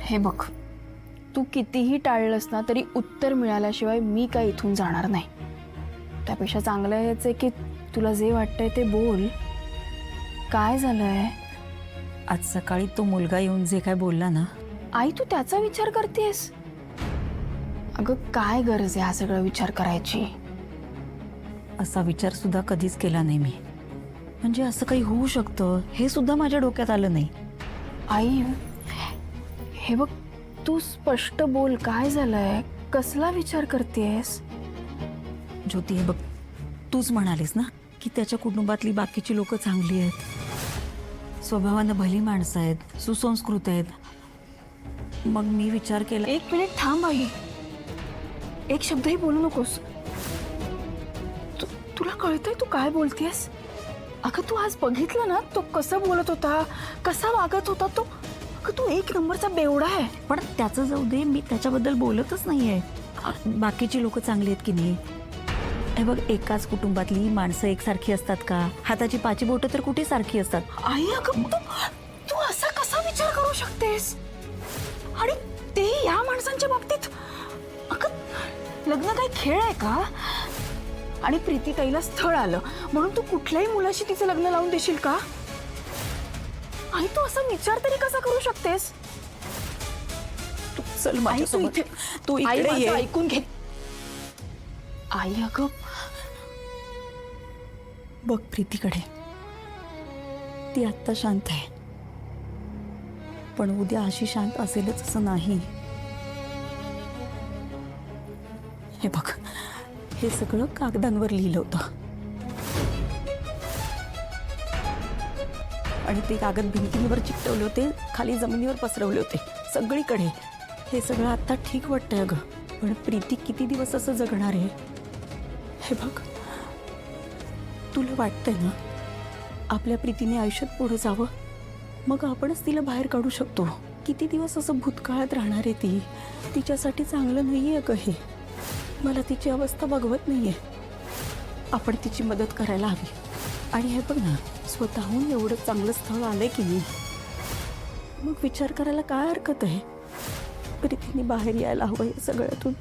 हे बघ, तू कितीही टाळलंस ना तरी उत्तर मिळाल्याशिवाय मी काय इथून जाणार नाही. त्यापेक्षा चांगलं हेच आहे की तुला जे वाटतंय ते बोल. काय झालंय? आज सकाळी तो मुलगा येऊन जे काय बोलला ना, आई तू त्याचा विचार करतेस? अगं काय गरज आहे हा सगळा विचार करायची? असा विचार सुद्धा कधीच केला नाही मी. म्हणजे असं काही होऊ शकतं हे सुद्धा माझ्या डोक्यात आलं नाही. आई हे बघ, तू स्पष्ट बोल, काय झालंय? कसला विचार करतेस? ज्योती हे बघ, तूच म्हणालीस ना की त्याच्या कुटुंबातली बाकीची लोक चांगली आहेत, स्वभावानं भली माणसं आहेत, सुसंस्कृत आहेत. मग मी विचार केला. एक मिनिट थांब आई, एक शब्दही बोलू नकोस. तुला कळतंय तू काय बोलतेस? अगं तू आज बघितलं ना तो कसं बोलत होता, कसा वागत होता तो. अगं तू एक नंबरचा बेवडा आहे. पण त्याचं जाऊ दे, मी त्याच्याबद्दल बोलतच नाहीये. बाकीची लोक चांगली आहेत की नाही? हे बघ, एकाच कुटुंबातली माणसं एकसारखी असतात का? हाताची पाची बोटं तर कुठे सारखी असतात? आई अगं तू असा कसा विचार करू शकतेस? आणि ते या माणसांच्या बाबतीत. अगं लग्न काही खेळ आहे का? आणि प्रीती ताईला स्थळ आलं म्हणून तू कुठल्याही मुलाशी तिचं लग्न लावून देशील का? आई तू असा विचार तरी कसा करू शकतेस? तू चल माझ्यासोबत. तू आई इकडे ये. माझं ऐकून घे. आई अगं बघ प्रीतीकडे, ती आत्ता शांत आहे, पण उद्या अशी शांत असेलच असं नाही. हे बघ, हे सगळं कागदांवर लिहिलं होतं आणि ते कागद भिंतींवर चिकटवले होते, खाली जमिनीवर पसरवले होते, सगळीकडे. हे सगळं आता ठीक वाटतंय अगं, पण प्रीती किती दिवस असं जगणार आहे? हे बघ, तुला वाटतंय ना आपल्या प्रीतीने आयुष्यात पुढे जावं? मग आपणच तिला बाहेर काढू शकतो. किती दिवस असं भूतकाळात राहणार आहे ती? तिच्यासाठी चांगलं नाही आहे अगं हे. मला तिची अवस्था बघवत नाही आहे. आपण तिची मदत करायला हवी. आणि हे बघ ना, स्वतःहून एवढं चांगलं स्थळ आलंय की नाही, मग विचार करायला काय हरकत आहे? प्रीतीने बाहेर यायला हवं या सगळ्यातून.